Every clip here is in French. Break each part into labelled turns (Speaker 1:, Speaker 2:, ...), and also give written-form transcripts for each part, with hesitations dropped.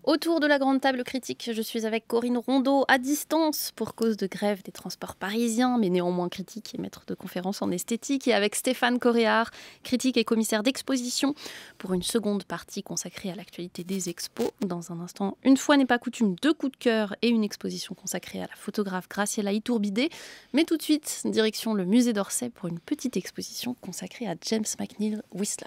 Speaker 1: Autour de la grande table critique, je suis avec Corinne Rondeau à distance pour cause de grève des transports parisiens, mais néanmoins critique et maître de conférences en esthétique, et avec Stéphane Coréard, critique et commissaire d'exposition, pour une seconde partie consacrée à l'actualité des expos. Dans un instant, une fois n'est pas coutume, 2 coups de cœur et une exposition consacrée à la photographe Graciela Iturbide. Mais tout de suite, direction le musée d'Orsay pour une petite exposition consacrée à James McNeill Whistler.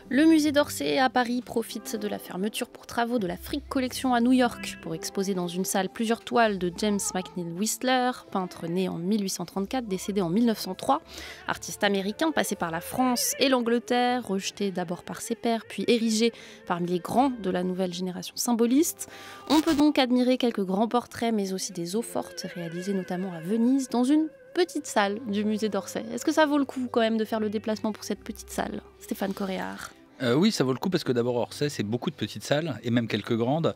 Speaker 1: Le musée d'Orsay à Paris profite de la fermeture pour travaux de la Frick Collection à New York pour exposer dans une salle plusieurs toiles de James McNeill Whistler, peintre né en 1834, décédé en 1903, artiste américain passé par la France et l'Angleterre, rejeté d'abord par ses pairs, puis érigé parmi les grands de la nouvelle génération symboliste. On peut donc admirer quelques grands portraits, mais aussi des eaux-fortes réalisées notamment à Venise, dans une petite salle du musée d'Orsay. Est-ce que ça vaut le coup quand même de faire le déplacement pour cette petite salle, Stéphane Coréard?
Speaker 2: Oui, ça vaut le coup parce que d'abord Orsay, c'est beaucoup de petites salles et même quelques grandes.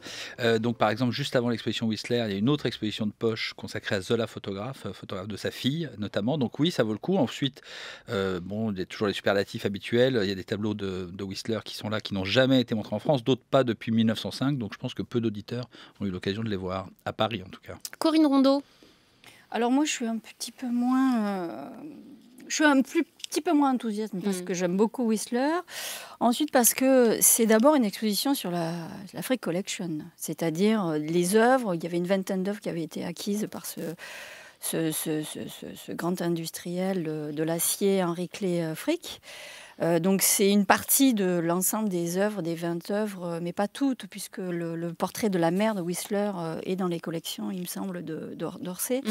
Speaker 2: Donc par exemple, juste avant l'exposition Whistler, il y a une autre exposition de poche consacrée à Zola, photographe de sa fille notamment. Donc oui, ça vaut le coup. Ensuite, bon, il y a toujours les superlatifs habituels. Il y a des tableaux de Whistler qui sont là, qui n'ont jamais été montrés en France, d'autres pas depuis 1905. Donc je pense que peu d'auditeurs ont eu l'occasion de les voir, à Paris en tout cas.
Speaker 1: Corinne Rondeau.
Speaker 3: Alors moi, je suis un petit peu moins... je suis un petit peu moins enthousiaste parce que j'aime beaucoup Whistler. Ensuite, parce que c'est d'abord une exposition sur la Frick Collection, c'est-à-dire les œuvres. Il y avait une vingtaine d'œuvres qui avaient été acquises par ce grand industriel de l'acier, Henri Clé Frick. Donc c'est une partie de l'ensemble des œuvres, des 20 œuvres, mais pas toutes, puisque le portrait de la mère de Whistler est dans les collections, il me semble, d'Orsay.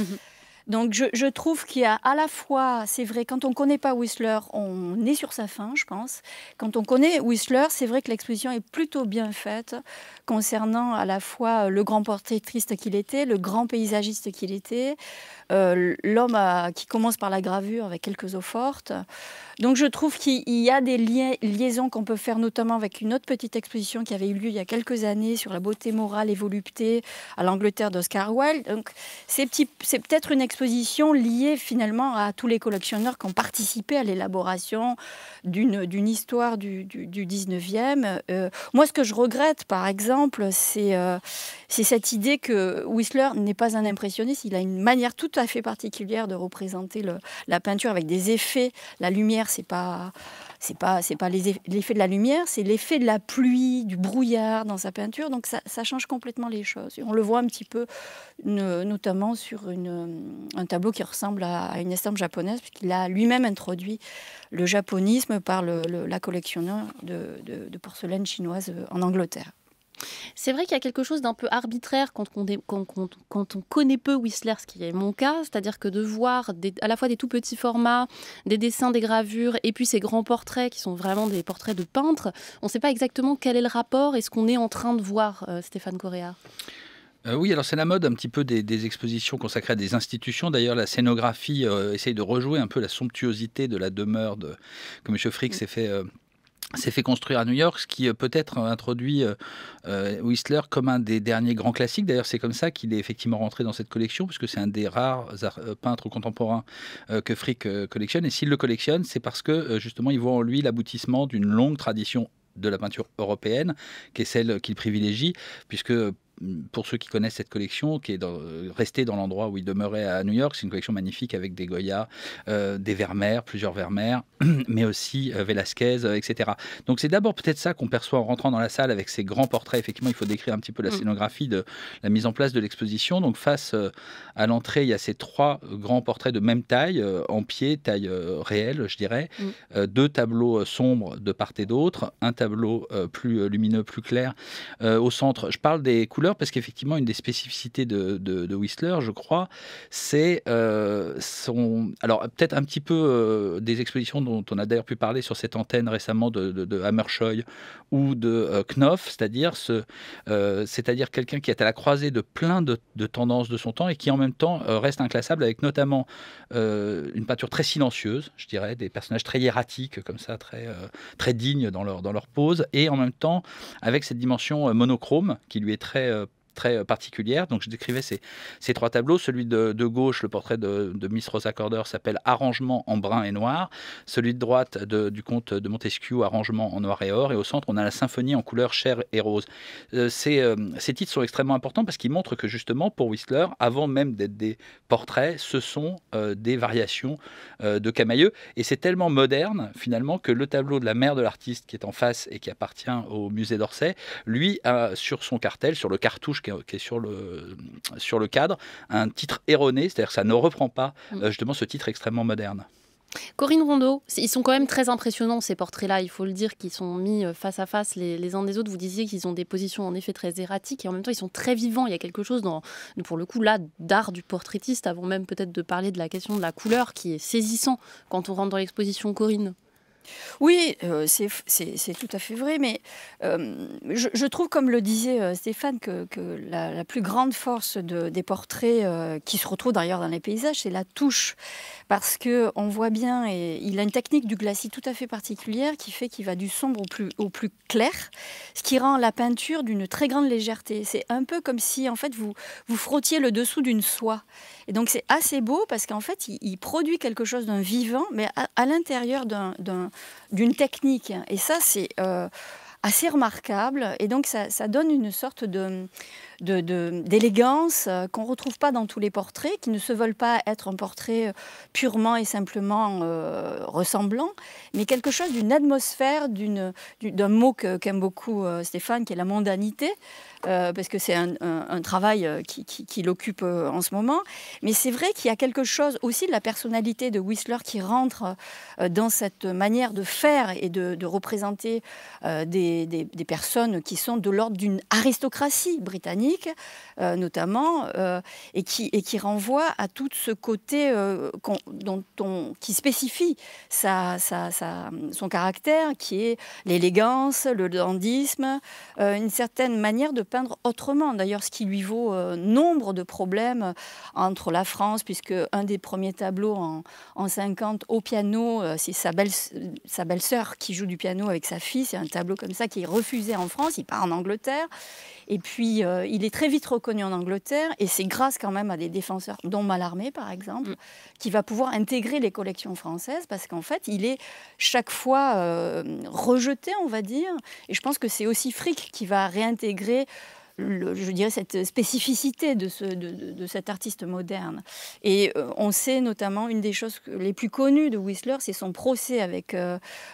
Speaker 3: Donc je trouve qu'il y a à la fois, c'est vrai, quand on ne connaît pas Whistler, on est sur sa faim, je pense. Quand on connaît Whistler, c'est vrai que l'exposition est plutôt bien faite concernant à la fois le grand portraitiste qu'il était, le grand paysagiste qu'il était, l'homme qui commence par la gravure avec quelques eaux fortes. Donc je trouve qu'il y a des liaisons qu'on peut faire notamment avec une autre petite exposition qui avait eu lieu il y a quelques années sur la beauté morale et volupté à l'Angleterre d'Oscar Wilde. Donc c'est peut-être une exposition liée finalement à tous les collectionneurs qui ont participé à l'élaboration d'une histoire du 19e. Moi, ce que je regrette, par exemple, c'est cette idée que Whistler n'est pas un impressionniste. Il a une manière tout à fait particulière de représenter la peinture avec des effets. La lumière, c'est pas l'effet de la lumière, c'est l'effet de la pluie, du brouillard dans sa peinture. Donc ça change complètement les choses. Et on le voit un petit peu, notamment sur un tableau qui ressemble à une estampe japonaise, puisqu'il a lui-même introduit le japonisme par la collectionneur de porcelaine chinoise en Angleterre.
Speaker 1: C'est vrai qu'il y a quelque chose d'un peu arbitraire quand on connaît peu Whistler, ce qui est mon cas, c'est-à-dire que de voir à la fois des tout petits formats, des dessins, des gravures, et puis ces grands portraits qui sont vraiment des portraits de peintres, on ne sait pas exactement quel est le rapport et ce qu'on est en train de voir, Stéphane Coréard.
Speaker 2: Oui, alors c'est la mode un petit peu des expositions consacrées à des institutions. D'ailleurs, la scénographie essaye de rejouer un peu la somptuosité de la demeure que M. Frick s'est fait construire à New York, ce qui peut-être introduit Whistler comme un des derniers grands classiques. D'ailleurs, c'est comme ça qu'il est effectivement rentré dans cette collection, puisque c'est un des rares peintres contemporains que Frick collectionne. Et s'il le collectionne, c'est parce que justement, il voit en lui l'aboutissement d'une longue tradition de la peinture européenne, qui est celle qu'il privilégie, puisque pour ceux qui connaissent cette collection, qui est restée dans l'endroit où il demeurait à New York, c'est une collection magnifique avec des Goya, des Vermeer, plusieurs Vermeer, mais aussi Velázquez, etc. Donc c'est d'abord peut-être ça qu'on perçoit en rentrant dans la salle avec ces grands portraits. Effectivement, il faut décrire un petit peu la scénographie de la mise en place de l'exposition. Donc face à l'entrée, il y a ces 3 grands portraits de même taille, en pied, taille réelle, je dirais. 2 tableaux sombres de part et d'autre, un tableau plus lumineux, plus clair au centre. Je parle des couleurs parce qu'effectivement, une des spécificités de Whistler, je crois, c'est alors peut-être un petit peu des expositions dont on a d'ailleurs pu parler sur cette antenne récemment de Hammershøi ou de Knopf, c'est-à-dire quelqu'un qui est à la croisée de plein de tendances de son temps et qui en même temps reste inclassable, avec notamment une peinture très silencieuse, je dirais, des personnages très hiératiques comme ça, très dignes dans leur pose, et en même temps avec cette dimension monochrome qui lui est très particulière. Donc je décrivais ces 3 tableaux. Celui de gauche, le portrait de Miss Rosa Corder, s'appelle Arrangement en brun et noir. Celui de droite du comte de Montesquieu, Arrangement en noir et or. Et au centre, on a la symphonie en couleurs chair et rose. Ces titres sont extrêmement importants parce qu'ils montrent que justement, pour Whistler, avant même d'être des portraits, ce sont des variations de Camaïeu. Et c'est tellement moderne, finalement, que le tableau de la mère de l'artiste qui est en face et qui appartient au musée d'Orsay, lui a sur son cartel, sur le cartouche qui est sur le cadre, un titre erroné, c'est-à-dire que ça ne reprend pas justement ce titre extrêmement moderne.
Speaker 1: Corinne Rondeau, ils sont quand même très impressionnants ces portraits-là, il faut le dire, qui sont mis face à face les uns des autres. Vous disiez qu'ils ont des positions en effet très erratiques et en même temps ils sont très vivants. Il y a quelque chose pour le coup là, d'art du portraitiste, avant même peut-être de parler de la question de la couleur, qui est saisissant quand on rentre dans l'exposition, Corinne.
Speaker 3: Oui, c'est tout à fait vrai, mais je trouve, comme le disait Stéphane, que la plus grande force des portraits qui se retrouvent d'ailleurs dans les paysages, c'est la touche. Parce qu'on voit bien, et il a une technique du glacis tout à fait particulière qui fait qu'il va du sombre au plus clair, ce qui rend la peinture d'une très grande légèreté. C'est un peu comme si en fait vous frottiez le dessous d'une soie. Et donc c'est assez beau parce qu'en fait il produit quelque chose d'un vivant, mais à l'intérieur d'une technique. Et ça c'est assez remarquable. Et donc ça donne une sorte d'élégance qu'on ne retrouve pas dans tous les portraits, qui ne se veulent pas être un portrait purement et simplement ressemblant, mais quelque chose d'une atmosphère, d'un mot qu'aime beaucoup Stéphane, qui est la mondanité, parce que c'est un travail qui l'occupe en ce moment. Mais c'est vrai qu'il y a quelque chose aussi de la personnalité de Whistler qui rentre dans cette manière de faire et de représenter des personnes qui sont de l'ordre d'une aristocratie britannique, notamment, et qui renvoie à tout ce côté qui spécifie son caractère, qui est l'élégance, le dandysme, une certaine manière de peindre autrement. D'ailleurs, ce qui lui vaut nombre de problèmes entre la France, puisque un des premiers tableaux en 50 au piano, c'est sa belle-sœur qui joue du piano avec sa fille. C'est un tableau comme ça qui est refusé en France. Il part en Angleterre. Et puis, il est très vite reconnu en Angleterre, et c'est grâce quand même à des défenseurs, dont Mallarmé par exemple, qui va pouvoir intégrer les collections françaises, parce qu'en fait, il est chaque fois rejeté, on va dire. Et je pense que c'est aussi Frick qui va réintégrer je dirais cette spécificité de cet artiste moderne. Et on sait notamment, une des choses les plus connues de Whistler, c'est son procès avec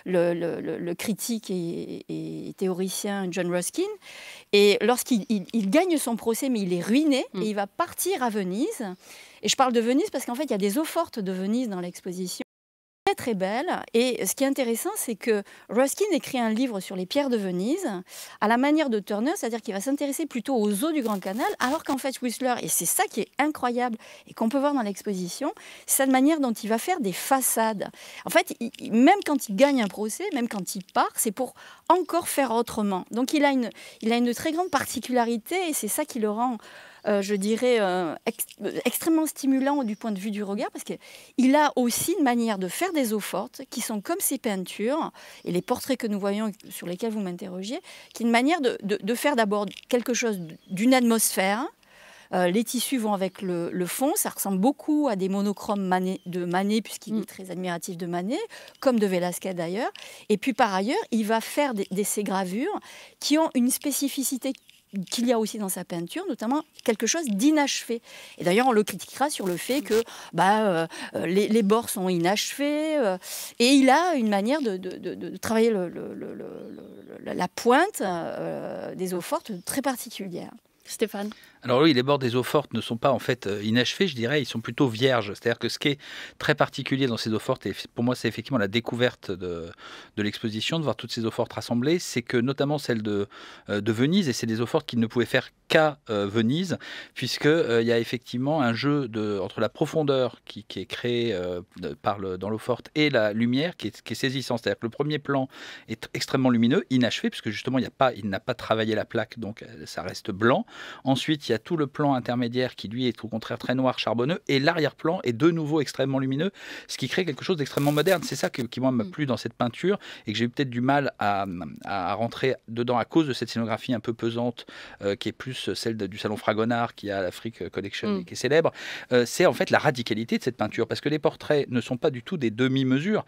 Speaker 3: le critique et théoricien John Ruskin. Et lorsqu'il gagne son procès, mais il est ruiné, et il va partir à Venise. Et je parle de Venise parce qu'en fait, il y a des eaux-fortes de Venise dans l'exposition. Très belle. Et ce qui est intéressant, c'est que Ruskin écrit un livre sur les pierres de Venise à la manière de Turner, c'est-à-dire qu'il va s'intéresser plutôt aux eaux du Grand Canal, alors qu'en fait Whistler, et c'est ça qui est incroyable et qu'on peut voir dans l'exposition, c'est cette manière dont il va faire des façades. En fait, même quand il gagne un procès, même quand il part, c'est pour encore faire autrement. Donc il a une très grande particularité, et c'est ça qui le rend je dirais, extrêmement stimulant du point de vue du regard, parce qu'il a aussi une manière de faire des eaux fortes qui sont comme ses peintures, et les portraits que nous voyons, sur lesquels vous m'interrogiez, qui est une manière de faire d'abord quelque chose d'une atmosphère. Les tissus vont avec le fond, ça ressemble beaucoup à des monochromes de Manet, puisqu'il est très admiratif de Manet, comme de Velázquez d'ailleurs. Et puis par ailleurs, il va faire ces gravures qui ont une spécificité qu'il y a aussi dans sa peinture, notamment quelque chose d'inachevé. Et d'ailleurs, on le critiquera sur le fait que les bords sont inachevés. Et il a une manière de travailler la pointe des eaux fortes très particulière.
Speaker 1: Stéphane?
Speaker 2: Alors oui, les bords des eaux fortes ne sont pas en fait inachevés, je dirais, ils sont plutôt vierges. C'est-à-dire que ce qui est très particulier dans ces eaux fortes, et pour moi c'est effectivement la découverte de l'exposition, de voir toutes ces eaux fortes rassemblées, c'est que notamment celle de Venise, et c'est des eaux fortes qui ne pouvaient faire qu'à Venise, puisqu'il y a effectivement un jeu entre la profondeur qui est créée dans l'eau forte et la lumière qui est saisissante. C'est-à-dire que le premier plan est extrêmement lumineux, inachevé, puisque justement il n'a pas travaillé la plaque, donc ça reste blanc. Ensuite, il y a tout le plan intermédiaire qui, lui, est au contraire très noir, charbonneux, et l'arrière-plan est de nouveau extrêmement lumineux, ce qui crée quelque chose d'extrêmement moderne. C'est ça qui moi, m'a plu dans cette peinture, et que j'ai eu peut-être du mal à rentrer dedans à cause de cette scénographie un peu pesante, qui est plus celle du Salon Fragonard, qui a l'Afrique Collection, et qui est célèbre. C'est en fait la radicalité de cette peinture, parce que les portraits ne sont pas du tout des demi-mesures,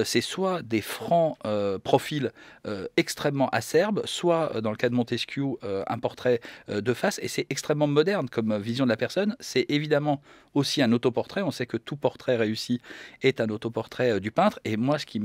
Speaker 2: c'est soit des francs profils extrêmement acerbes, soit, dans le cas de Montesquieu, un portrait de face, et c'est extrêmement moderne comme vision de la personne. C'est évidemment aussi un autoportrait. On sait que tout portrait réussi est un autoportrait du peintre. Et moi, ce qui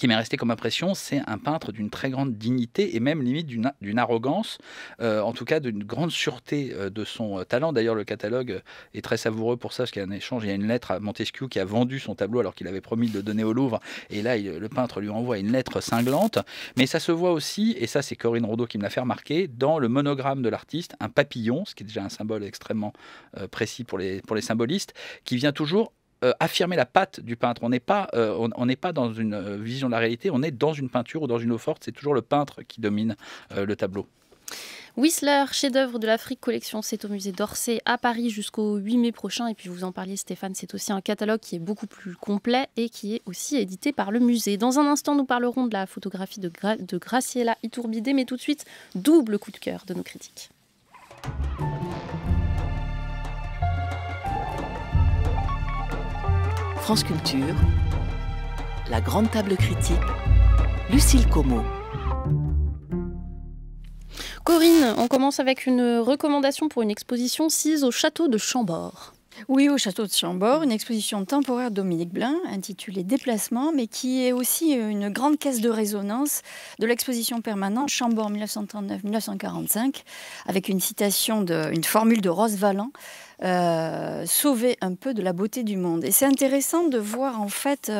Speaker 2: m'est resté comme impression, c'est un peintre d'une très grande dignité et même limite d'une arrogance, en tout cas d'une grande sûreté de son talent. D'ailleurs, le catalogue est très savoureux pour ça, parce qu'il y a un échange, il y a une lettre à Montesquieu qui a vendu son tableau alors qu'il avait promis de le donner au Louvre. Et là, le peintre lui envoie une lettre cinglante. Mais ça se voit aussi, et ça c'est Corinne Rodeau qui me l'a fait remarquer, dans le monogramme de l'artiste, un papillon, ce qui est déjà un symbole extrêmement précis pour les symbolistes, qui vient toujours affirmer la patte du peintre. On n'est pas dans une vision de la réalité, on est dans une peinture ou dans une eau forte. C'est toujours le peintre qui domine le tableau.
Speaker 1: Whistler, chef-d'œuvre de l'Afrique Collection, c'est au musée d'Orsay à Paris jusqu'au 8 mai prochain. Et puis vous en parliez, Stéphane, c'est aussi un catalogue qui est beaucoup plus complet et qui est aussi édité par le musée. Dans un instant, nous parlerons de la photographie de Graciela Iturbide, mais tout de suite, double coup de cœur de nos critiques.
Speaker 4: France Culture, la grande table critique, Lucille Como.
Speaker 1: Corinne, on commence avec une recommandation pour une exposition cise au château de Chambord.
Speaker 3: Oui, au château de Chambord, une exposition temporaire de Dominique Blin intitulée Déplacement, mais qui est aussi une grande caisse de résonance de l'exposition permanente Chambord 1939-1945, avec une citation, une formule de Rose Valland, sauver un peu de la beauté du monde. Et c'est intéressant de voir en fait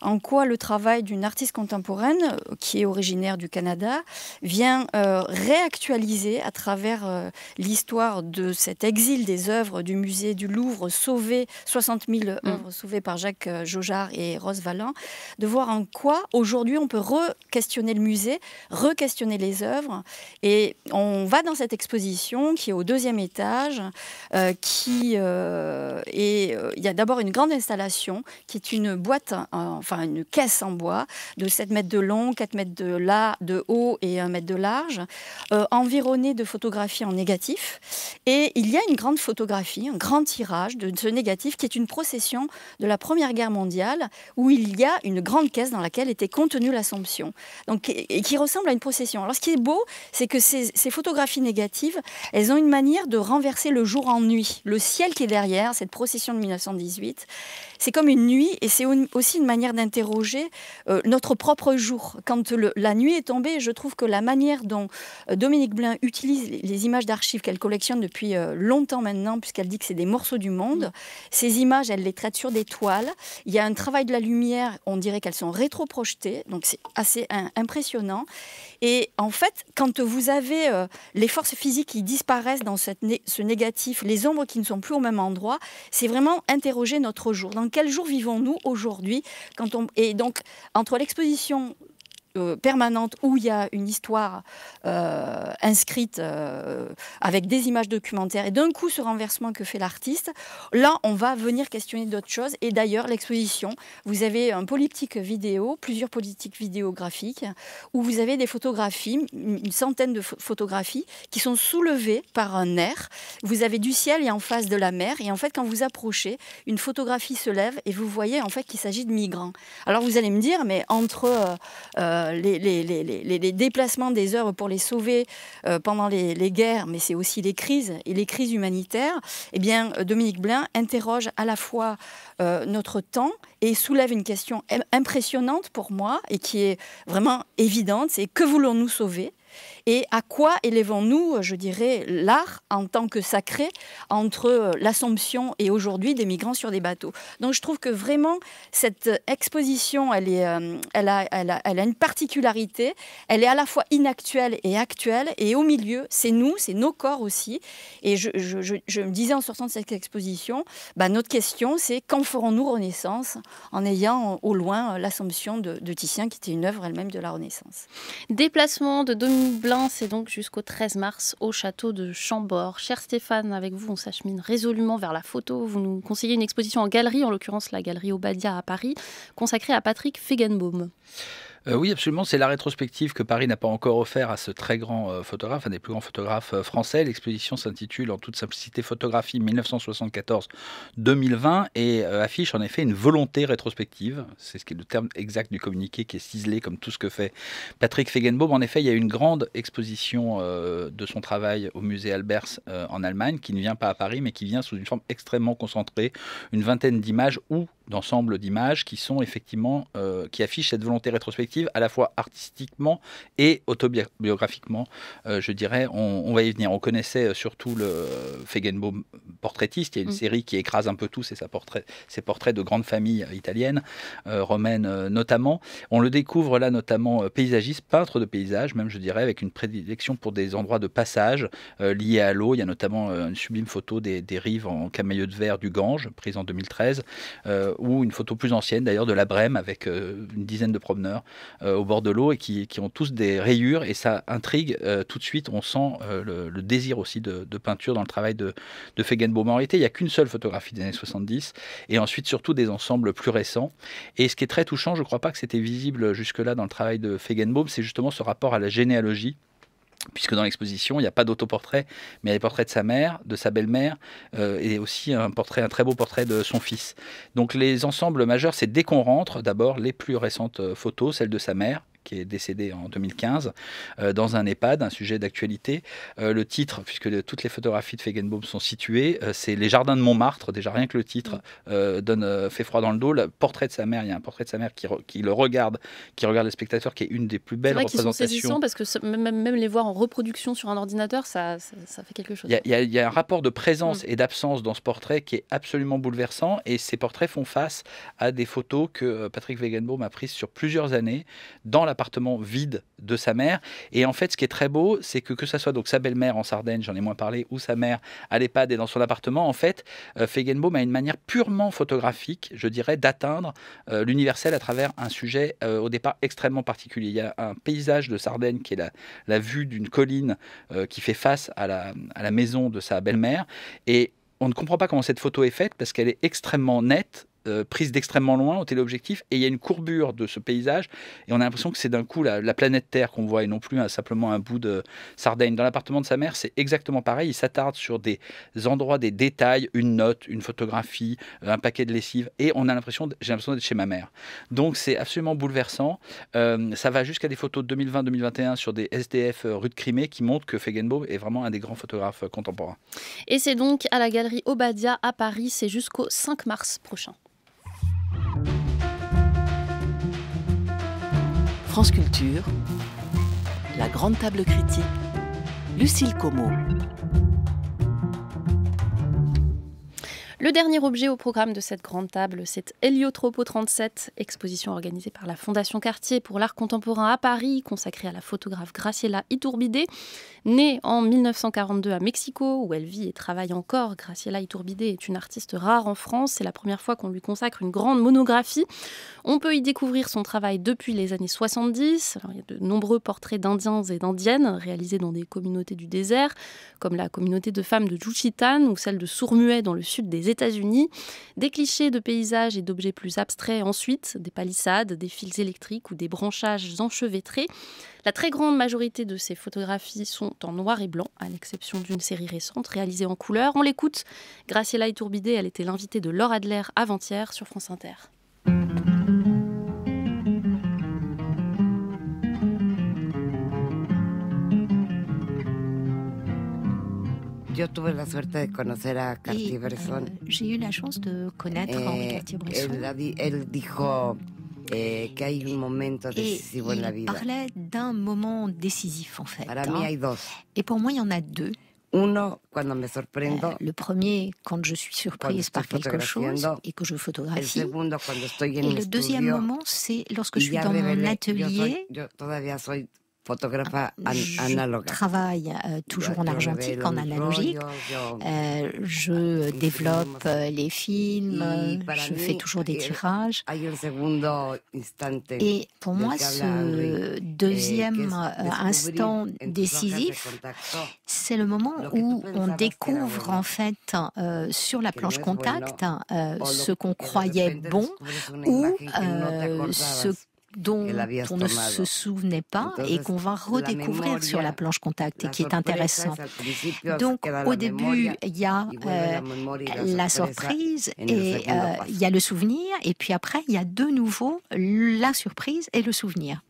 Speaker 3: en quoi le travail d'une artiste contemporaine qui est originaire du Canada vient réactualiser à travers l'histoire de cet exil des œuvres du musée du Louvre, 60 000 œuvres sauvées par Jacques Jaujard et Rose Valland, de voir en quoi aujourd'hui on peut re-questionner le musée, re-questionner les œuvres. Et on va dans cette exposition qui est au 2e étage, il y a d'abord une grande installation qui est une boîte, une caisse en bois de 7 mètres de long, 4 mètres de haut et 1 mètre de large, environnée de photographies en négatif. Et il y a une grande photographie, un grand tirage de ce négatif qui est une procession de la Première Guerre mondiale où il y a une grande caisse dans laquelle était contenue l'Assomption, et qui ressemble à une procession. Alors ce qui est beau, c'est que ces photographies négatives, elles ont une manière de renverser le jour en nuit. Le ciel qui est derrière, cette procession de 1918, c'est comme une nuit et c'est aussi une manière d'interroger notre propre jour. Quand la nuit est tombée, je trouve que la manière dont Dominique Blin utilise les images d'archives qu'elle collectionne depuis longtemps maintenant, puisqu'elle dit que c'est des morceaux du monde, ces images, elle les traite sur des toiles. Il y a un travail de la lumière, on dirait qu'elles sont rétro-projetées, donc c'est assez impressionnant. Et en fait, quand vous avez les forces physiques qui disparaissent dans ce négatif, les ombres qui ne sont plus au même endroit, c'est vraiment interroger notre jour. Dans quel jour vivons-nous aujourd'hui ? Et donc, entre l'exposition permanente où il y a une histoire inscrite avec des images documentaires et d'un coup ce renversement que fait l'artiste, là on va venir questionner d'autres choses. Et d'ailleurs l'exposition, vous avez un polyptyque vidéo, plusieurs polyptyques vidéographiques où vous avez des photographies, une centaine de photographies qui sont soulevées par un air. Vous avez du ciel et en face de la mer, et en fait quand vous approchez, une photographie se lève et vous voyez en fait qu'il s'agit de migrants. Alors vous allez me dire, mais entre les déplacements des œuvres pour les sauver pendant les guerres, mais c'est aussi les crises et les crises humanitaires, eh bien, Dominique Blain interroge à la fois notre temps et soulève une question impressionnante pour moi et qui est vraiment évidente, c'est que voulons-nous sauver ? Et à quoi élevons-nous, je dirais, l'art en tant que sacré entre l'Assomption et aujourd'hui des migrants sur des bateaux. Donc je trouve que vraiment cette exposition, elle a une particularité, elle est à la fois inactuelle et actuelle, et au milieu, c'est nous, c'est nos corps aussi. Et je me disais en sortant de cette exposition, notre question c'est quand ferons-nous Renaissance en ayant au loin l'Assomption de Titien qui était une œuvre elle-même de la Renaissance.
Speaker 1: Déplacement de Dominique Blain, c'est donc jusqu'au 13 mars au château de Chambord. Cher Stéphane, avec vous, on s'achemine résolument vers la photo. Vous nous conseillez une exposition en galerie, en l'occurrence la galerie Obadia à Paris, consacrée à Patrick Feigenbaum.
Speaker 2: Oui, absolument. C'est la rétrospective que Paris n'a pas encore offert à ce très grand photographe, un des plus grands photographes français. L'exposition s'intitule en toute simplicité Photographie 1974-2020 et affiche en effet une volonté rétrospective. C'est ce qui est le terme exact du communiqué qui est ciselé comme tout ce que fait Patrick Feigenbaum. En effet, il y a une grande exposition de son travail au musée Albers en Allemagne qui ne vient pas à Paris mais qui vient sous une forme extrêmement concentrée, une vingtaine d'images ou d'ensemble d'images qui sont effectivement qui affichent cette volonté rétrospective à la fois artistiquement et autobiographiquement, je dirais. On va y venir. On connaissait surtout le Feigenbaum portraitiste. Il y a une série qui écrase un peu tout, c'est ses portraits de grandes familles italiennes, romaines notamment. On le découvre là notamment paysagiste, peintre de paysages, même je dirais, avec une prédilection pour des endroits de passage liés à l'eau. Il y a notamment une sublime photo des rives en camailleux de verre du Gange, prise en 2013, ou une photo plus ancienne d'ailleurs de la Brême avec une dizaine de promeneurs au bord de l'eau et qui ont tous des rayures et ça intrigue tout de suite. On sent le désir aussi de peinture dans le travail de Feigenbaum. En réalité, il n'y a qu'une seule photographie des années 70 et ensuite surtout des ensembles plus récents. Et ce qui est très touchant, je ne crois pas que c'était visible jusque-là dans le travail de Feigenbaum, c'est justement ce rapport à la généalogie. Puisque dans l'exposition, il n'y a pas d'autoportrait, mais il y a les portraits de sa mère, de sa belle-mère, et aussi un très beau portrait de son fils. Donc les ensembles majeurs, c'est dès qu'on rentre, d'abord les plus récentes photos, celle de sa mère, qui est décédé en 2015, dans un EHPAD, un sujet d'actualité. Le titre, puisque toutes les photographies de Feigenbaum sont situées, c'est Les Jardins de Montmartre. Déjà, rien que le titre fait froid dans le dos. Le portrait de sa mère, il y a un portrait de sa mère qui le regarde, qui regarde le spectateur, qui est une des plus belles représentations.
Speaker 1: C'est vrai qu'ils sont saisissants parce que même les voir en reproduction sur un ordinateur, ça fait quelque chose.
Speaker 2: Il y a un rapport de présence et d'absence dans ce portrait qui est absolument bouleversant, et ces portraits font face à des photos que Patrick Feigenbaum a prises sur plusieurs années dans l'appartement vide de sa mère. Et en fait, ce qui est très beau, c'est que ça soit donc sa belle-mère en Sardaigne, j'en ai moins parlé, ou sa mère à l'EHPAD et dans son appartement, en fait, Feigenbaum a une manière purement photographique, je dirais, d'atteindre l'universel à travers un sujet au départ extrêmement particulier. Il y a un paysage de Sardaigne qui est la vue d'une colline qui fait face à la maison de sa belle-mère, et on ne comprend pas comment cette photo est faite parce qu'elle est extrêmement nette, prise d'extrêmement loin au téléobjectif, et il y a une courbure de ce paysage et on a l'impression que c'est d'un coup la planète Terre qu'on voit et non plus simplement un bout de Sardaigne. Dans l'appartement de sa mère, c'est exactement pareil. Il s'attarde sur des endroits, des détails, une note, une photographie, un paquet de lessive, et j'ai l'impression d'être chez ma mère. Donc c'est absolument bouleversant. Ça va jusqu'à des photos de 2020-2021 sur des SDF rue de Crimée qui montrent que Feigenbaum est vraiment un des grands photographes contemporains.
Speaker 1: Et c'est donc à la galerie Obadia à Paris, c'est jusqu'au 5 mars prochain.
Speaker 4: France Culture, la grande table critique, Lucille Como.
Speaker 1: Le dernier objet au programme de cette grande table, c'est Héliotropo 37, exposition organisée par la Fondation Cartier pour l'art contemporain à Paris, consacrée à la photographe Graciela Iturbide. Née en 1942 à Mexico, où elle vit et travaille encore, Graciela Iturbide est une artiste rare en France. C'est la première fois qu'on lui consacre une grande monographie. On peut y découvrir son travail depuis les années 70. Alors, il y a de nombreux portraits d'Indiens et d'Indiennes réalisés dans des communautés du désert, comme la communauté de femmes de Juchitan ou celle de Sourds-Muets dans le sud des États-Unis. Des clichés de paysages et d'objets plus abstraits ensuite, des palissades, des fils électriques ou des branchages enchevêtrés. La très grande majorité de ces photographies sont en noir et blanc, à l'exception d'une série récente réalisée en couleur. On l'écoute. Graciela Iturbide, elle était l'invitée de Laure Adler avant-hier sur France Inter.
Speaker 5: yo tuve la suerte de conocer a Cartier-Bresson.
Speaker 6: J'ai eu la chance de connaître Henri Cartier-Bresson.
Speaker 5: Él dijo que hay un momento decisivo en la vida.
Speaker 6: Il parlait d'un moment décisif, en fait.
Speaker 5: Para mí hay dos.
Speaker 6: Et pour moi, il y en a deux.
Speaker 5: Uno, cuando me sorprendo.
Speaker 6: Le premier, quand je suis surprise par quelque chose et que je photographie.
Speaker 5: El segundo, cuando estoy en
Speaker 6: et le deuxième moment, c'est lorsque je suis dans mon atelier.
Speaker 5: Yo todavía soy photographe
Speaker 6: analogue. Je travaille toujours en argentique, en analogique. Je développe les films, je fais toujours des tirages. Et pour moi, ce deuxième instant décisif, c'est le moment où on découvre en fait sur la planche contact ce qu'on croyait bon ou ce dont on ne se souvenait pas et qu'on va redécouvrir sur la planche contact et qui est intéressant. Donc au début, il y a la surprise et il y a le souvenir et puis après, il y a de nouveau la surprise et le souvenir.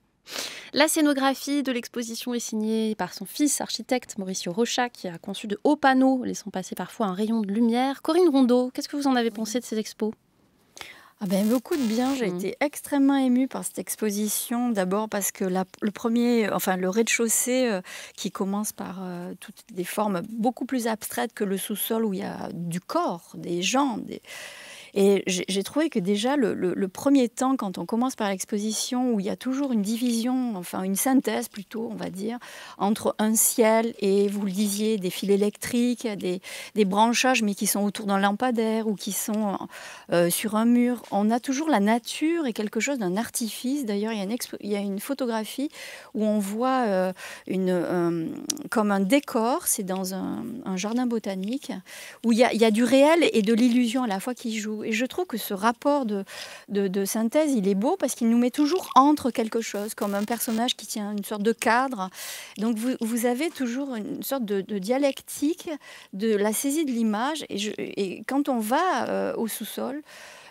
Speaker 1: La scénographie de l'exposition est signée par son fils, architecte Mauricio Rocha, qui a conçu de hauts panneaux, laissant passer parfois un rayon de lumière. Corinne Rondeau, qu'est-ce que vous en avez pensé de ces expos ?
Speaker 3: Beaucoup de bien. J'ai été extrêmement émue par cette exposition. D'abord parce que le rez-de-chaussée qui commence par toutes des formes beaucoup plus abstraites que le sous-sol où il y a du corps, des gens. Et j'ai trouvé que déjà le premier temps, quand on commence par l'exposition, où il y a toujours une division, enfin une synthèse plutôt, on va dire, entre un ciel et, vous le disiez, des fils électriques, des branchages, mais qui sont autour d'un lampadaire ou qui sont sur un mur. On a toujours la nature et quelque chose d'un artifice. D'ailleurs, il y a une photographie où on voit comme un décor, c'est dans un jardin botanique, où il y a du réel et de l'illusion à la fois qui jouent. Et je trouve que ce rapport de synthèse, il est beau parce qu'il nous met toujours entre quelque chose, comme un personnage qui tient une sorte de cadre. Donc vous avez toujours une sorte de dialectique de la saisie de l'image. Et quand on va au sous-sol,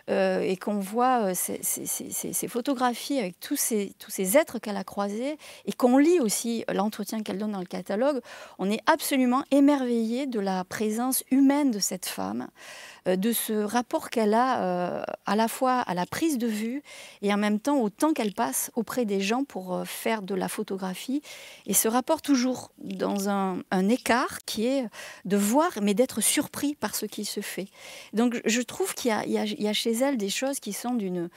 Speaker 3: et qu'on voit ces photographies avec tous ces êtres qu'elle a croisés et qu'on lit aussi l'entretien qu'elle donne dans le catalogue, on est absolument émerveillé de la présence humaine de cette femme, de ce rapport qu'elle a à la fois à la prise de vue et en même temps au temps qu'elle passe auprès des gens pour faire de la photographie. Et ce rapport toujours dans un écart qui est de voir mais d'être surpris par ce qui se fait. Donc je trouve qu'il y a chez elle des choses qui sont d'une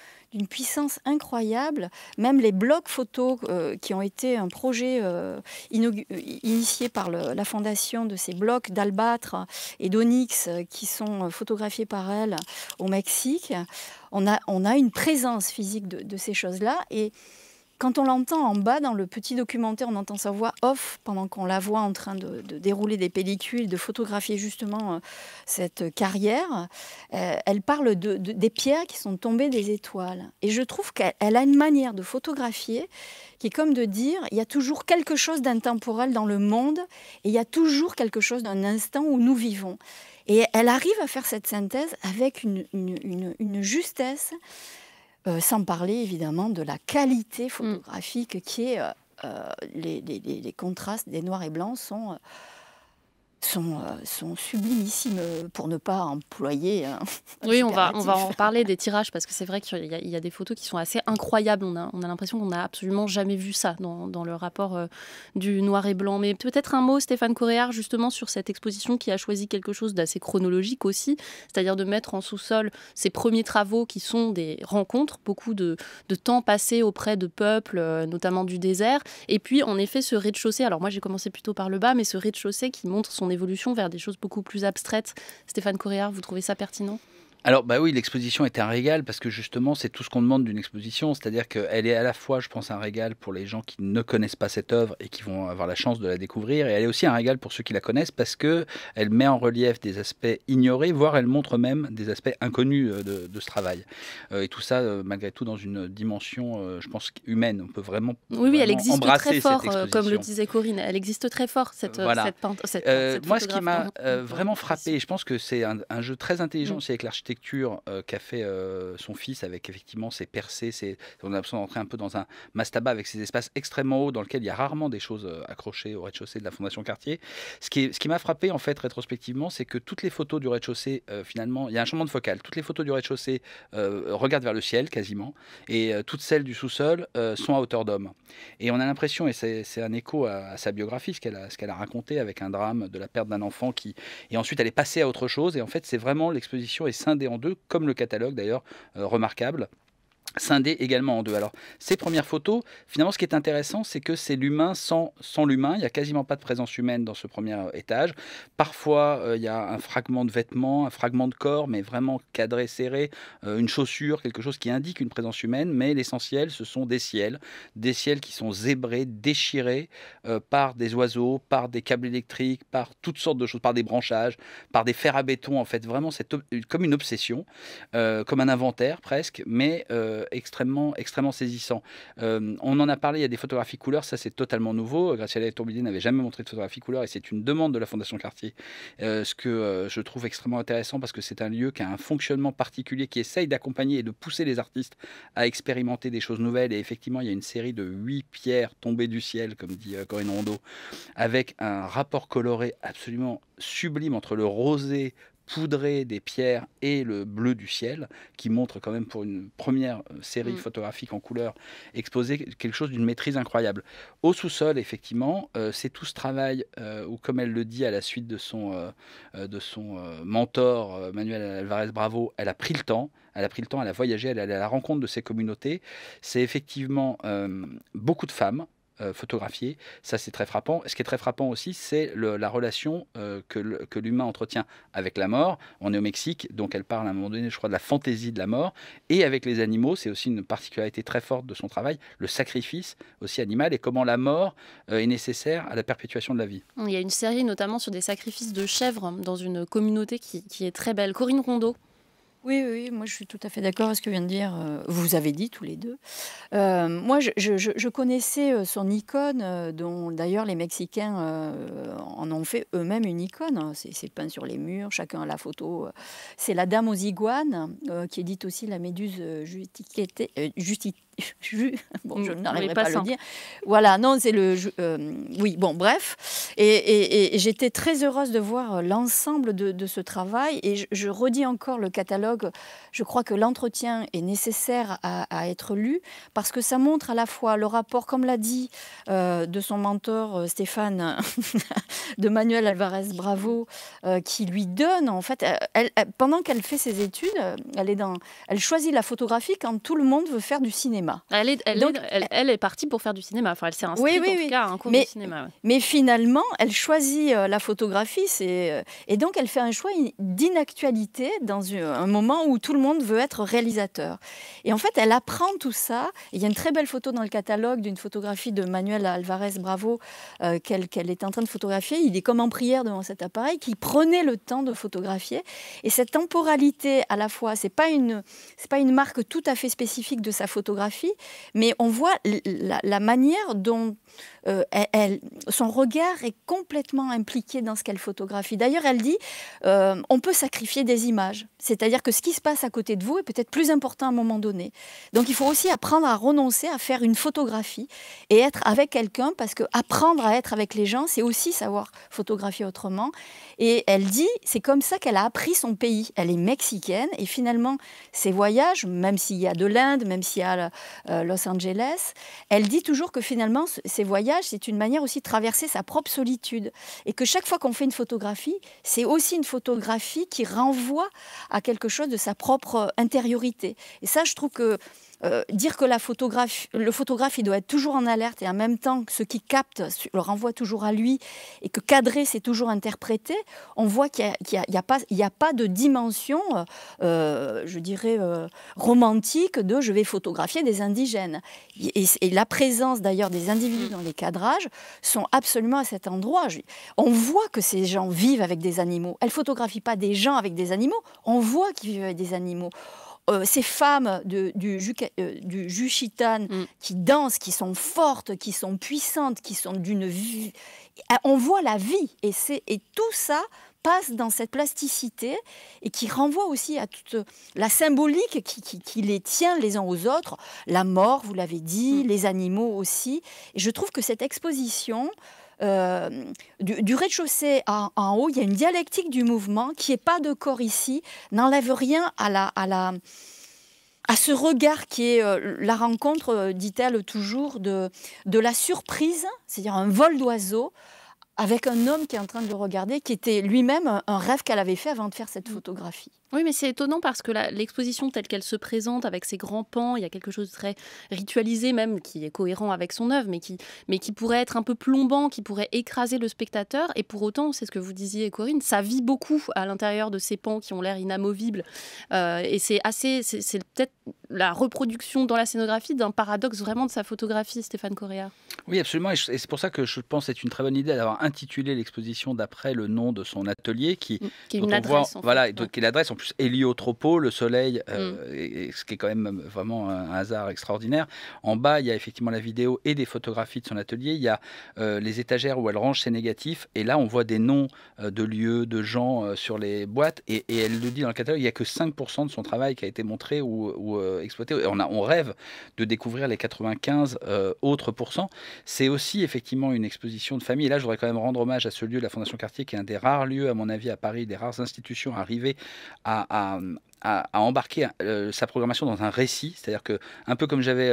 Speaker 3: puissance incroyable. Même les blocs photos qui ont été un projet initié par la fondation de ces blocs d'albâtre et d'onyx qui sont photographiés par elle au Mexique. On a une présence physique de ces choses-là. Et quand on l'entend en bas dans le petit documentaire, on entend sa voix off pendant qu'on la voit en train de dérouler des pellicules, de photographier justement cette carrière. Elle parle des pierres qui sont tombées des étoiles. Et je trouve qu'elle a une manière de photographier qui est comme de dire il y a toujours quelque chose d'intemporel dans le monde et il y a toujours quelque chose d'un instant où nous vivons. Et elle arrive à faire cette synthèse avec une justesse. Sans parler évidemment de la qualité photographique qui est les contrastes des noirs et blancs sont sublimissimes, pour ne pas employer
Speaker 1: oui, on va en parler des tirages parce que c'est vrai qu'il y a des photos qui sont assez incroyables. On a l'impression qu'on n'a absolument jamais vu ça dans le rapport du noir et blanc. Mais peut-être un mot, Stéphane Coréard, justement sur cette exposition qui a choisi quelque chose d'assez chronologique aussi, c'est-à-dire de mettre en sous-sol ses premiers travaux qui sont des rencontres, beaucoup de temps passé auprès de peuples, notamment du désert. Et puis en effet ce rez-de-chaussée, alors moi j'ai commencé plutôt par le bas, mais ce rez-de-chaussée qui montre son évolution vers des choses beaucoup plus abstraites. Stéphane Coréard, vous trouvez ça pertinent ?
Speaker 2: Alors, oui, l'exposition était un régal parce que justement, c'est tout ce qu'on demande d'une exposition. C'est-à-dire qu'elle est à la fois, je pense, un régal pour les gens qui ne connaissent pas cette œuvre et qui vont avoir la chance de la découvrir. Et elle est aussi un régal pour ceux qui la connaissent parce qu'elle met en relief des aspects ignorés, voire elle montre même des aspects inconnus de ce travail. Et tout ça, malgré tout, dans une dimension, je pense, humaine. On peut vraiment
Speaker 1: Oui, elle existe très fort, comme le
Speaker 2: exposition.
Speaker 1: disait Corinne. Elle existe très fort, cette
Speaker 2: Voilà.
Speaker 1: cette
Speaker 2: Moi, ce qui m'a vraiment frappé, et je pense que c'est un jeu très intelligent aussi avec l'architecture, l'architecture qu'a fait son fils avec effectivement ses percées, on a l'impression d'entrer un peu dans un mastaba avec ces espaces extrêmement hauts dans lesquels il y a rarement des choses accrochées au rez-de-chaussée de la Fondation Cartier. Ce qui m'a frappé en fait rétrospectivement, c'est que toutes les photos du rez-de-chaussée, finalement, il y a un changement de focale. Toutes les photos du rez-de-chaussée regardent vers le ciel quasiment, et toutes celles du sous-sol sont à hauteur d'homme. Et on a l'impression, et c'est un écho à sa biographie, ce qu'elle a raconté avec un drame de la perte d'un enfant et ensuite elle est passée à autre chose. Et en fait, c'est vraiment, l'exposition est scindée en deux, comme le catalogue d'ailleurs, remarquable. Scindé également en deux. Alors, ces premières photos, finalement, ce qui est intéressant, c'est que c'est l'humain sans l'humain. Il n'y a quasiment pas de présence humaine dans ce premier étage. Parfois, il y a un fragment de vêtement, un fragment de corps, mais vraiment cadré, serré, une chaussure, quelque chose qui indique une présence humaine. Mais l'essentiel, ce sont des ciels qui sont zébrés, déchirés par des oiseaux, par des câbles électriques, par toutes sortes de choses, par des branchages, par des fers à béton. En fait, vraiment, c'est comme une obsession, comme un inventaire presque, mais extrêmement saisissant. On en a parlé, il y a des photographies couleurs, ça c'est totalement nouveau. Graciela Iturbide n'avait jamais montré de photographie couleur et c'est une demande de la Fondation Cartier. Ce que je trouve extrêmement intéressant parce que c'est un lieu qui a un fonctionnement particulier, qui essaye d'accompagner et de pousser les artistes à expérimenter des choses nouvelles. Et effectivement, il y a une série de 8 pierres tombées du ciel, comme dit Corinne Rondeau, avec un rapport coloré absolument sublime entre le rosé poudré des pierres et le bleu du ciel, qui montre quand même pour une première série photographique en couleur exposée quelque chose d'une maîtrise incroyable. Au sous-sol, effectivement, c'est tout ce travail où, comme elle le dit à la suite de son mentor Manuel Alvarez Bravo, elle a pris le temps. Elle a voyagé, elle est allée à la rencontre de ces communautés. C'est effectivement beaucoup de femmes photographiées. Ça, c'est très frappant. Ce qui est très frappant aussi, c'est la relation que l'humain entretient avec la mort. On est au Mexique, donc elle parle à un moment donné, je crois, de la fantaisie de la mort. Et avec les animaux, c'est aussi une particularité très forte de son travail, le sacrifice aussi animal et comment la mort est nécessaire à la perpétuation de la vie.
Speaker 1: Il y a une série notamment sur des sacrifices de chèvres dans une communauté qui est très belle. Corinne Rondeau.
Speaker 3: Oui, moi je suis tout à fait d'accord avec ce que vient de dire, vous avez dit tous les deux. Moi je connaissais son icône, dont d'ailleurs les Mexicains en ont fait eux-mêmes une icône. C'est peint sur les murs, chacun a la photo. C'est la Dame aux iguanes, qui est dite aussi la méduse bon, je n'arriverai pas à le dire. Voilà, non, c'est le... oui, bon, bref. Et j'étais très heureuse de voir l'ensemble de ce travail. Et je redis encore le catalogue. Je crois que l'entretien est nécessaire à être lu parce que ça montre à la fois le rapport, comme l'a dit, de son mentor Stéphane, de Manuel Alvarez Bravo, qui lui donne, en fait, pendant qu'elle fait ses études, elle choisit la photographie quand tout le monde veut faire du cinéma.
Speaker 1: Elle est partie pour faire du cinéma. Enfin, elle s'est inscrite en tout cas à un cours de cinéma. Ouais.
Speaker 3: Mais finalement, elle choisit la photographie. Et donc, elle fait un choix d'inactualité dans un moment où tout le monde veut être réalisateur. Et en fait, elle apprend tout ça. Et il y a une très belle photo dans le catalogue d'une photographie de Manuel Alvarez Bravo qu'elle est en train de photographier. Il est comme en prière devant cet appareil, qui prenait le temps de photographier. Et cette temporalité, à la fois, c'est pas une marque tout à fait spécifique de sa photographie, mais on voit la manière dont son regard est complètement impliqué dans ce qu'elle photographie. D'ailleurs, elle dit on peut sacrifier des images. C'est-à-dire que ce qui se passe à côté de vous est peut-être plus important à un moment donné. Donc, il faut aussi apprendre à renoncer à faire une photographie et être avec quelqu'un, parce que apprendre à être avec les gens, c'est aussi savoir photographier autrement. Et elle dit, c'est comme ça qu'elle a appris son pays. Elle est mexicaine et finalement, ses voyages, même s'il y a de l'Inde, même s'il y a Los Angeles, elle dit toujours que finalement, ces voyages, c'est une manière aussi de traverser sa propre solitude. Et que chaque fois qu'on fait une photographie, c'est aussi une photographie qui renvoie à quelque chose de sa propre intériorité. Et ça, je trouve que dire que le photographe, il doit être toujours en alerte et en même temps que ce qui capte le renvoie toujours à lui et que cadrer, c'est toujours interpréter, on voit qu'il n'y a pas de dimension, je dirais, romantique de « je vais photographier des indigènes ». Et la présence d'ailleurs des individus dans les cadrages sont absolument à cet endroit. On voit que ces gens vivent avec des animaux. Elle ne photographie pas des gens avec des animaux, on voit qu'ils vivent avec des animaux. Ces femmes du Juchitane qui dansent, qui sont fortes, qui sont puissantes, qui sont d'une vie... On voit la vie et tout ça passe dans cette plasticité et qui renvoie aussi à toute la symbolique qui les tient les uns aux autres, la mort, vous l'avez dit, les animaux aussi. Et je trouve que cette exposition, du rez-de-chaussée en haut, il y a une dialectique du mouvement qui n'est pas de corps ici, n'enlève rien à ce regard qui est la rencontre, dit-elle toujours, de la surprise, c'est-à-dire un vol d'oiseau, avec un homme qui est en train de le regarder, qui était lui-même un rêve qu'elle avait fait avant de faire cette photographie.
Speaker 1: Oui, mais c'est étonnant parce que l'exposition telle qu'elle se présente, avec ses grands pans, il y a quelque chose de très ritualisé même, qui est cohérent avec son œuvre, mais qui pourrait être un peu plombant, qui pourrait écraser le spectateur. Et pour autant, c'est ce que vous disiez, Corinne, ça vit beaucoup à l'intérieur de ces pans qui ont l'air inamovibles. Et c'est peut-être la reproduction dans la scénographie d'un paradoxe vraiment de sa photographie, Stéphane Correa.
Speaker 2: Oui, absolument. Et c'est pour ça que je pense que c'est une très bonne idée d'avoir intitulé l'exposition d'après le nom de son atelier, qui est une adresse. Voilà, qui est l'adresse. En plus, héliotropo, le soleil, et ce qui est quand même vraiment un hasard extraordinaire. En bas, il y a effectivement la vidéo et des photographies de son atelier. Il y a les étagères où elle range ses négatifs. Et là, on voit des noms de lieux, de gens sur les boîtes. Et elle le dit dans le catalogue, il n'y a que 5% de son travail qui a été montré ou exploité. Et on rêve de découvrir les 95 autres pourcents. C'est aussi effectivement une exposition de famille. Et là, je voudrais quand même rendre hommage à ce lieu, la Fondation Cartier, qui est un des rares lieux, à mon avis, à Paris, des rares institutions arrivées à embarquer sa programmation dans un récit. C'est-à-dire que, un peu comme j'avais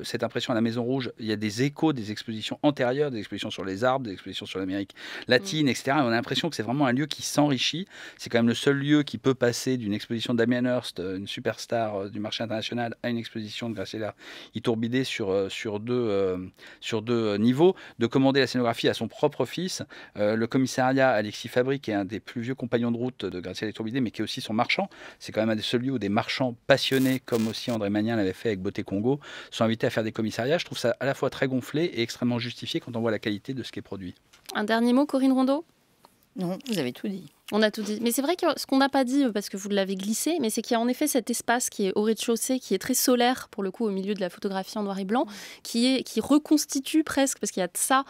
Speaker 2: cette impression à la Maison Rouge, il y a des échos des expositions antérieures, des expositions sur les arbres, des expositions sur l'Amérique latine, etc. Et on a l'impression que c'est vraiment un lieu qui s'enrichit. C'est quand même le seul lieu qui peut passer d'une exposition de Damien Hirst, une superstar du marché international, à une exposition de Graciela Iturbide sur deux niveaux, de commander la scénographie à son propre fils. Le commissariat Alexis Fabry, qui est un des plus vieux compagnons de route de Graciela Iturbide, mais qui est aussi son marchand. C'est quand même un des seuls lieux où des marchands passionnés, comme aussi André Magnien l'avait fait avec Beauté Congo, sont invités à faire des commissariats. Je trouve ça à la fois très gonflé et extrêmement justifié quand on voit la qualité de ce qui est produit.
Speaker 1: Un dernier mot, Corinne Rondeau ?
Speaker 3: Non, vous avez tout dit.
Speaker 1: On a tout dit. Mais c'est vrai que ce qu'on n'a pas dit, parce que vous l'avez glissé, mais c'est qu'il y a en effet cet espace qui est au rez-de-chaussée, qui est très solaire, pour le coup, au milieu de la photographie en noir et blanc, qui reconstitue presque, parce qu'il y a de ça,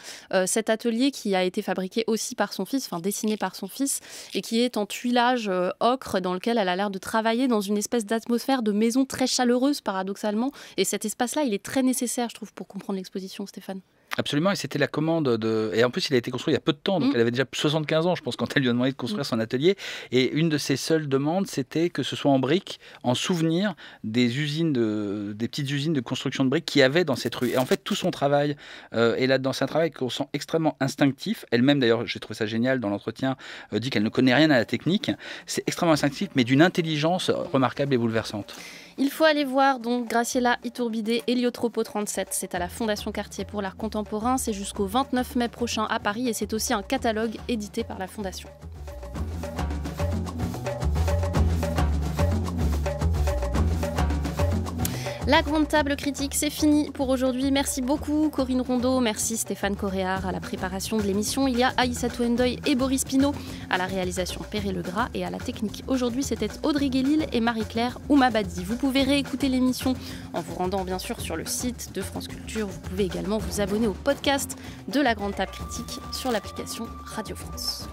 Speaker 1: cet atelier qui a été fabriqué aussi par son fils, enfin dessiné par son fils, et qui est en tuilage ocre, dans lequel elle a l'air de travailler dans une espèce d'atmosphère de maison très chaleureuse, paradoxalement. Et cet espace-là, il est très nécessaire, je trouve, pour comprendre l'exposition, Stéphane.
Speaker 2: Absolument, et c'était la commande et en plus il a été construit il y a peu de temps, donc elle avait déjà 75 ans je pense quand elle lui a demandé de construire son atelier, et une de ses seules demandes c'était que ce soit en briques, en souvenir des petites usines de construction de briques qu'il y avait dans cette rue. Et en fait tout son travail est là-dedans, c'est un travail qu'on sent extrêmement instinctif. Elle-même d'ailleurs, j'ai trouvé ça génial dans l'entretien, dit qu'elle ne connaît rien à la technique. C'est extrêmement instinctif, mais d'une intelligence remarquable et bouleversante.
Speaker 1: Il faut aller voir donc Graciela Iturbide, Héliotropo 37. C'est à la Fondation Cartier pour l'art contemporain. C'est jusqu'au 29 mai prochain à Paris et c'est aussi un catalogue édité par la Fondation. La grande table critique, c'est fini pour aujourd'hui. Merci beaucoup Corinne Rondeau, merci Stéphane Correa à la préparation de l'émission. Il y a Aïssatou Ndoye et Boris Pinault à la réalisation Perret Legras et à la technique. Aujourd'hui, c'était Audrey Guélil et Marie-Claire Oumabadi. Vous pouvez réécouter l'émission en vous rendant bien sûr sur le site de France Culture. Vous pouvez également vous abonner au podcast de la grande table critique sur l'application Radio France.